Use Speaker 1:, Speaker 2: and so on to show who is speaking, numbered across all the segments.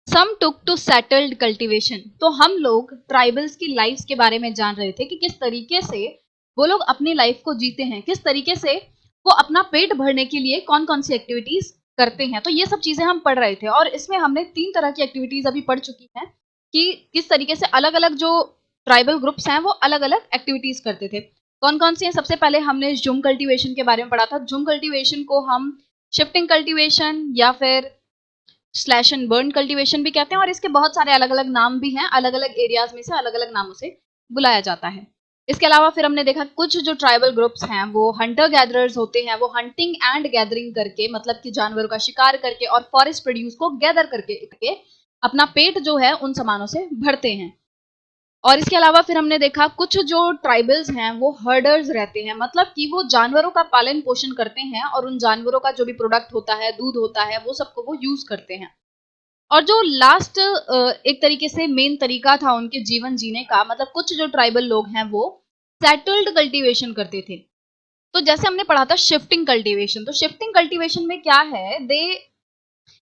Speaker 1: Some took to settled cultivation. तो हम लोग ट्राइबल्स की लाइफ्स के बारे में जान रहे थे कि किस तरीके से वो लोग अपनी लाइफ को जीते हैं, किस तरीके से वो अपना पेट भरने के लिए कौन कौन सी एक्टिविटीज करते हैं। तो ये सब चीजें हम पढ़ रहे थे और इसमें हमने 3 तरह की एक्टिविटीज अभी पढ़ चुकी हैं कि किस तरीके से अलग अलग जो ट्राइबल ग्रुप्स हैं वो अलग अलग एक्टिविटीज करते थे। कौन कौन सी हैं? सबसे पहले हमने झुम कल्टीवेशन के बारे में पढ़ा था। झुम कल्टीवेशन को हम शिफ्टिंग कल्टीवेशन या फिर स्लैश एंड बर्न कल्टीवेशन भी कहते हैं और इसके बहुत सारे अलग अलग नाम भी हैं, अलग अलग एरियाज में से अलग अलग नामों से बुलाया जाता है। इसके अलावा फिर हमने देखा कुछ जो ट्राइबल ग्रुप्स हैं वो हंटर गैदरर्स होते हैं, वो हंटिंग एंड गैदरिंग करके मतलब कि जानवरों का शिकार करके और फॉरेस्ट प्रोड्यूस को गैदर करके अपना पेट जो है उन सामानों से भरते हैं। और इसके अलावा फिर हमने देखा कुछ जो ट्राइबल्स हैं वो हर्डर्स रहते हैं, मतलब कि वो जानवरों का पालन पोषण करते हैं और उन जानवरों का जो भी प्रोडक्ट होता है, दूध होता है, वो सबको वो यूज करते हैं। और जो लास्ट एक तरीके से मेन तरीका था उनके जीवन जीने का, मतलब कुछ जो ट्राइबल लोग हैं वो सेटल्ड कल्टीवेशन करते थे। तो जैसे हमने पढ़ा था शिफ्टिंग कल्टीवेशन, तो शिफ्टिंग कल्टीवेशन में क्या है, they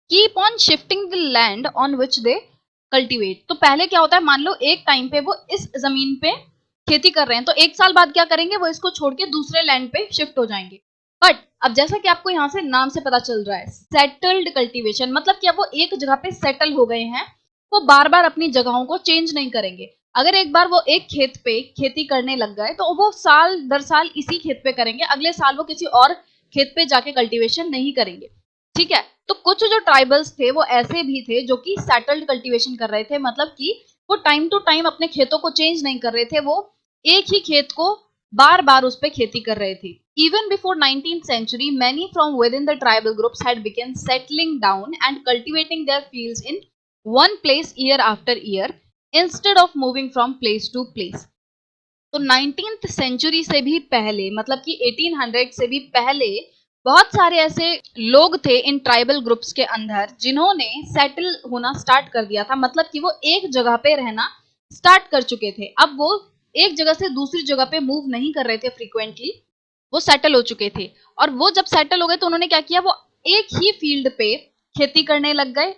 Speaker 1: keep on shifting the land on which they cultivate. तो पहले क्या होता है, मान लो एक टाइम पे वो इस जमीन पे खेती कर रहे हैं, तो एक साल बाद क्या करेंगे, वो इसको छोड़ के दूसरे लैंड पे शिफ्ट हो जाएंगे। बट अब जैसा कि आपको यहाँ से नाम से पता चल रहा है, सेटल्ड कल्टीवेशन, मतलब कि अब वो एक जगह पे सेटल हो गए हैं, वो बार बार अपनी जगहों को चेंज नहीं करेंगे। अगर एक बार वो एक खेत पे खेती करने लग गए तो वो साल दर साल इसी खेत पे करेंगे, अगले साल वो किसी और खेत पे जाके कल्टीवेशन नहीं करेंगे। ठीक है, तो कुछ जो ट्राइबल्स थे वो ऐसे भी थे जो कि सेटल्ड कल्टीवेशन कर रहे थे, मतलब कि वो टाइम टू टाइम अपने खेतों को चेंज नहीं कर रहे थे, वो एक ही खेत को बार बार उस पर खेती कर रहे थे। Even before 19th century, many from within the tribal groups had begun settling down and cultivating their fields in one place year after year instead of moving from place to place. तो 19th century से भी पहले, मतलब कि 1800 से भी पहले बहुत सारे ऐसे लोग थे इन ट्राइबल ग्रुप्स के अंदर जिन्होंने सेटल होना स्टार्ट कर दिया था, मतलब कि वो एक जगह पे रहना स्टार्ट कर चुके थे। अब वो एक जगह से दूसरी जगह पे मूव नहीं कर रहे थे फ्रीक्वेंटली, वो सेटल हो चुके थे। और वो जब सेटल हो गए तो उन्होंने क्या किया, वो एक ही फील्ड पे खेती करने लग गए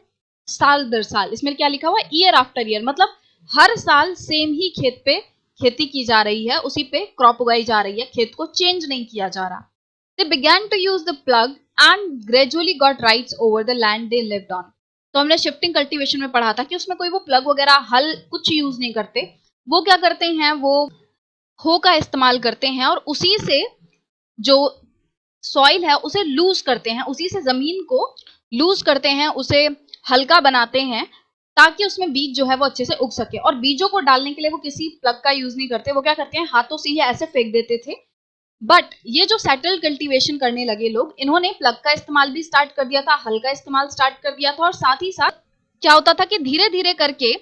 Speaker 1: साल दर साल। इसमें क्या लिखा हुआ है, ईयर आफ्टर ईयर, मतलब हर साल सेम ही खेत पे खेती की जा रही है, उसी पे क्रॉप उगाई जा रही है, खेत को चेंज नहीं किया जा रहा। They began to use the plug and gradually got rights over the land they lived on. तो हमने शिफ्टिंग कल्टीवेशन में पढ़ा था कि उसमें कोई वो प्लग वगैरह हल कुछ यूज नहीं करते, वो क्या करते हैं, वो हो का इस्तेमाल करते हैं और उसी से जो सॉइल है उसे लूज करते हैं, उसी से जमीन को लूज करते हैं, उसे हल्का बनाते हैं ताकि उसमें बीज जो है वो अच्छे से उग सके। और बीजों को डालने के लिए वो किसी प्लग का यूज नहीं करते, वो क्या करते हैं, हाथों से ही ऐसे फेंक देते थे। बट ये जो सेटल कल्टीवेशन करने लगे लोग, इन्होंने प्लग का इस्तेमाल भी स्टार्ट कर दिया था, हल का इस्तेमाल स्टार्ट कर दिया था, और साथ ही साथ क्या होता था कि धीरे धीरे करके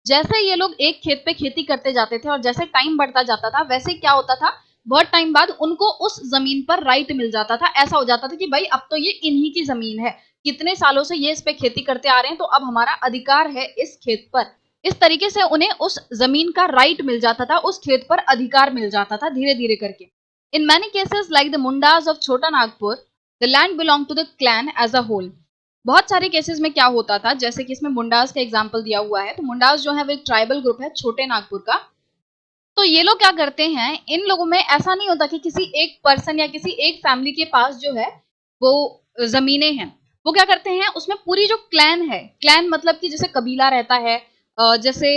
Speaker 1: जैसे ये लोग एक खेत पे खेती करते जाते थे और जैसे टाइम बढ़ता जाता था, वैसे क्या होता था, बहुत टाइम बाद उनको उस जमीन पर राइट मिल जाता था। ऐसा हो जाता था कि भाई अब तो ये इन्हीं की जमीन है, कितने सालों से ये इस पे खेती करते आ रहे हैं, तो अब हमारा अधिकार है इस खेत पर। इस तरीके से उन्हें उस जमीन का राइट मिल जाता था, उस खेत पर अधिकार मिल जाता था धीरे धीरे करके। In many cases, like the Mundas of Chota Nagpur, the land belonged to the clan as a whole. बहुत सारे केसेस में क्या होता था, जैसे कि इसमें मुंडास का एग्जांपल दिया हुआ है, तो मुंडास जो है वो एक ट्राइबल ग्रुप है छोटे नागपुर का। तो ये लोग क्या करते हैं, इन लोगों में ऐसा नहीं होता कि किसी एक पर्सन या किसी एक फैमिली के पास जो है वो जमीनें हैं। वो क्या करते हैं, उसमें पूरी जो क्लैन है, क्लैन मतलब कि जैसे कबीला रहता है, जैसे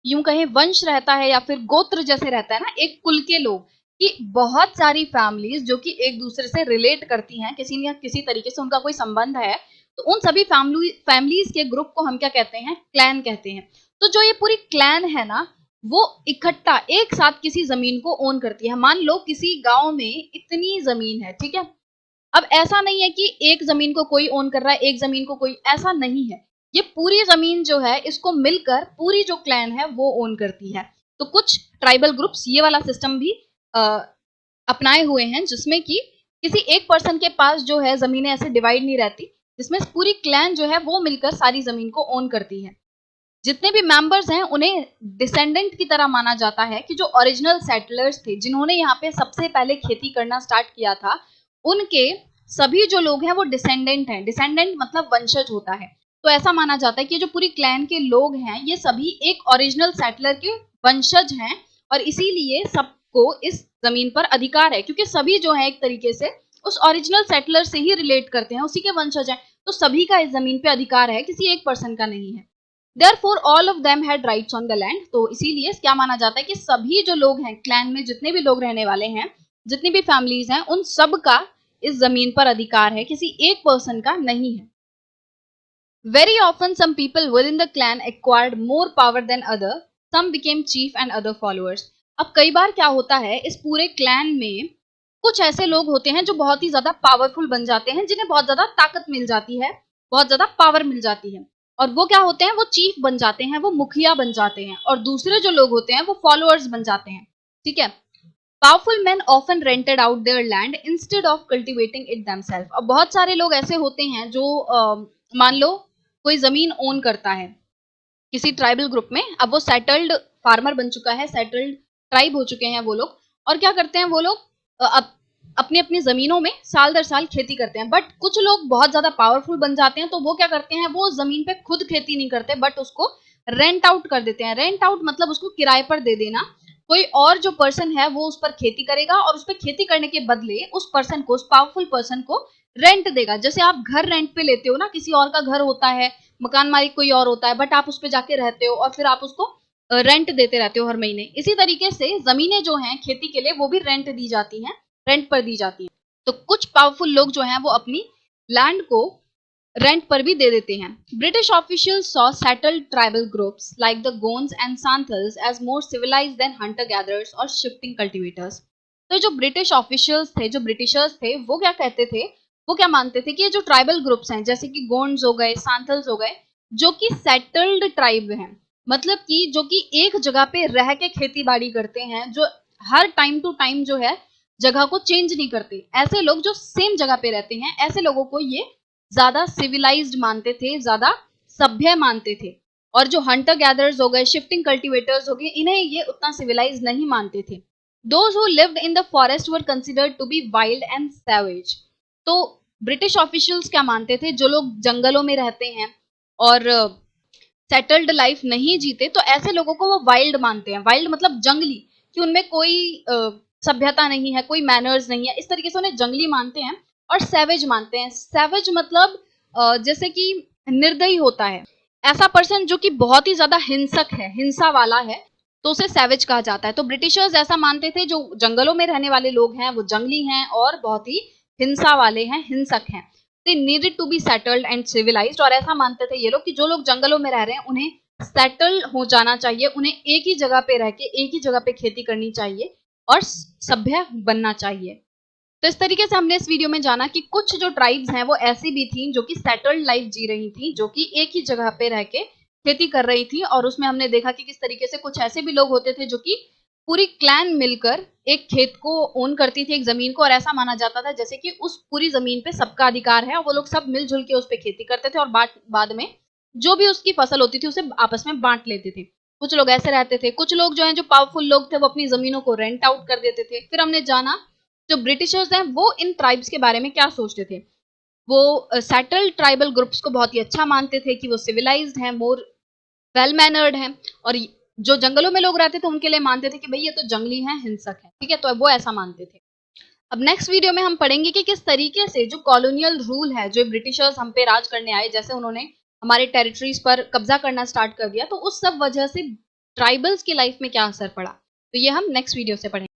Speaker 1: यूं कहें वंश रहता है या फिर गोत्र जैसे रहता है ना, एक कुल के लोग, कि बहुत सारी फैमिलीज जो कि एक दूसरे से रिलेट करती हैं, किसी न किसी तरीके से उनका कोई संबंध है, तो उन सभी फैमिलीज के ग्रुप को हम क्या कहते हैं, क्लैन कहते हैं। तो जो ये पूरी क्लैन है ना, वो इकट्ठा एक साथ किसी जमीन को ओन करती है। मान लो किसी गांव में इतनी जमीन है, ठीक है, अब ऐसा नहीं है कि एक जमीन को कोई ओन कर रहा है, एक जमीन को कोई, ऐसा नहीं है, ये पूरी जमीन जो है इसको मिलकर पूरी जो क्लैन है वो ओन करती है। तो कुछ ट्राइबल ग्रुप्स ये वाला सिस्टम भी अपनाए हुए हैं, जिसमें कि किसी एक पर्सन के पास जो है जमीनें ऐसे डिवाइड नहीं रहती, जिसमें पूरी क्लैन जो है वो मिलकर सारी जमीन को ओन करती है। जितने भी मेंबर्स हैं उन्हें डिसेंडेंट की तरह माना जाता है, कि जो ओरिजिनल सेटलर्स थे जिन्होंने यहाँ पे सबसे पहले खेती करना स्टार्ट किया था, उनके सभी जो लोग हैं वो डिसेंडेंट हैं। डिसेंडेंट मतलब वंशज होता है। तो ऐसा माना जाता है कि जो पूरी क्लैन के लोग हैं ये सभी एक ओरिजिनल सेटलर के वंशज हैं और इसीलिए सबको इस जमीन पर अधिकार है, क्योंकि सभी जो है एक तरीके से उस ओरिजिनल सेटलर से ही रिलेट करते हैं, उसी के वंशज हैं, तो सभी का इस जमीन पे अधिकार है, किसी एक पर्सन का नहीं है। Therefore all of them had rights on the land। तो इसीलिए क्या माना जाता है कि सभी जो लोग हैं क्लैन में, जितने भी लोग रहने वाले हैं, जितनी भी फैमिलीज हैं, उन सब का इस जमीन पर अधिकार है, किसी एक पर्सन का नहीं है। Very often some people within the clan acquired more power than other, some became chief and other followers। अब कई बार क्या होता है, इस पूरे क्लैन में कुछ ऐसे लोग होते हैं जो बहुत ही ज्यादा पावरफुल बन जाते हैं, जिन्हें बहुत ज्यादा ताकत मिल जाती है, बहुत ज्यादा पावर मिल जाती है, और वो क्या होते हैं, वो चीफ बन जाते हैं, वो मुखिया बन जाते हैं, और दूसरे जो लोग होते हैं वो फॉलोअर्स बन जाते हैं। ठीक है। Powerful man often rented out their land instead of cultivating it themself. अब बहुत सारे लोग ऐसे होते हैं जो मान लो कोई जमीन ओन करता है किसी ट्राइबल ग्रुप में, अब वो सेटल्ड फार्मर बन चुका है, सेटल्ड ट्राइब हो चुके हैं वो लोग, और क्या करते हैं वो लोग अपनी अपनी जमीनों में साल दर साल खेती करते हैं। बट कुछ लोग बहुत ज्यादा पावरफुल बन जाते हैं, तो वो क्या करते हैं, वो जमीन पे खुद खेती नहीं करते, बट उसको रेंट आउट कर देते हैं। रेंट आउट मतलब उसको किराए पर दे देना, कोई और जो पर्सन है वो उस पर खेती करेगा और उस पर खेती करने के बदले उस पर्सन को, उस पावरफुल पर्सन को रेंट देगा। जैसे आप घर रेंट पे लेते हो ना, किसी और का घर होता है, मकान मालिक कोई और होता है, बट आप उस पर जाके रहते हो और फिर आप उसको रेंट देते रहते हो हर महीने। इसी तरीके से जमीनें जो हैं खेती के लिए वो भी रेंट दी जाती हैं, रेंट पर दी जाती हैं। तो कुछ पावरफुल लोग जो हैं वो अपनी लैंड को रेंट पर भी दे देते हैं। British officials saw settled tribal groups like the Gonds and Santhals as more civilised than hunter gatherers or shifting cultivators. तो जो ब्रिटिश ऑफिशियल्स थे, जो ब्रिटिशर्स थे, वो क्या कहते थे, वो क्या मानते थे कि ये जो ट्राइबल ग्रुप्स हैं, जैसे कि गोंड्स हो गए, सांथल्स हो गए, जो कि सेटल्ड ट्राइब हैं, मतलब कि जो कि एक जगह पे रह के खेती बाड़ी करते हैं, जो हर टाइम टू टाइम जो है जगह को चेंज नहीं करते, ऐसे लोग जो सेम जगह पे रहते हैं, ऐसे लोगों को ये ज्यादा सिविलाइज्ड मानते थे, ज्यादा सभ्य मानते थे। और जो हंटर गैदरर्स हो गए, शिफ्टिंग कल्टीवेटर्स हो गए, इन्हें ये उतना सिविलाइज नहीं मानते थे। Those who lived in the forest were considered to be wild and savage। तो ब्रिटिश ऑफिशियल्स क्या मानते थे, जो लोग जंगलों में रहते हैं और सेटल्ड लाइफ नहीं जीते, तो ऐसे लोगों को वो वाइल्ड मानते हैं। वाइल्ड मतलब जंगली, कि उनमें कोई सभ्यता नहीं है, कोई मैनर्स नहीं है, इस तरीके से उन्हें जंगली मानते हैं। और सैवेज मानते हैं। सैवेज मतलब जैसे कि निर्दयी होता है, ऐसा पर्सन जो कि बहुत ही ज्यादा हिंसक है, हिंसा वाला है, तो उसे सैवेज कहा जाता है। तो ब्रिटिशर्स ऐसा मानते थे, जो जंगलों में रहने वाले लोग हैं वो जंगली हैं और बहुत ही हिंसा वाले हैं, हिंसक हैं। They needed to be settled and civilised. और ऐसा मानते थे ये लोग कि जो लोग जंगलों में रह रहे हैं उन्हें सेटल हो जाना चाहिए, उन्हें एक ही जगह पे रह के एक ही जगह पे खेती करनी चाहिए और सभ्य बनना चाहिए। तो इस तरीके से हमने इस वीडियो में जाना कि कुछ जो ट्राइब्स हैं वो ऐसी भी थी जो कि सेटल्ड लाइफ जी रही थी, जो कि एक ही जगह पे रह के खेती कर रही थी। और उसमें हमने देखा कि किस तरीके से कुछ ऐसे भी लोग होते थे जो कि पूरी क्लैन मिलकर एक खेत को ओन करती थी, एक जमीन को, और ऐसा माना जाता था जैसे कि उस पूरी जमीन पे सबका अधिकार है और वो लोग सब मिलजुल के उस पे खेती करते थे और बाद में जो भी उसकी फसल होती थी उसे आपस में बांट लेते थे। कुछ लोग ऐसे रहते थे। कुछ लोग जो हैं, जो पावरफुल लोग थे, वो अपनी जमीनों को रेंट आउट कर देते थे। फिर हमने जाना जो ब्रिटिशर्स हैं वो इन ट्राइब्स के बारे में क्या सोचते थे। वो सेटल्ड ट्राइबल ग्रुप्स को बहुत ही अच्छा मानते थे कि वो सिविलाइज्ड हैं, मोर वेल मैनर्ड हैं, और जो जंगलों में लोग रहते थे उनके लिए मानते थे कि भाई ये तो जंगली हैं, हिंसक हैं। ठीक है, तो वो ऐसा मानते थे। अब नेक्स्ट वीडियो में हम पढ़ेंगे कि किस तरीके से जो कॉलोनियल रूल है, जो ब्रिटिशर्स हम पे राज करने आए, जैसे उन्होंने हमारे टेरिटरीज पर कब्जा करना स्टार्ट कर दिया, तो उस सब वजह से ट्राइबल्स की लाइफ में क्या असर पड़ा, तो ये हम नेक्स्ट वीडियो से पढ़ेंगे।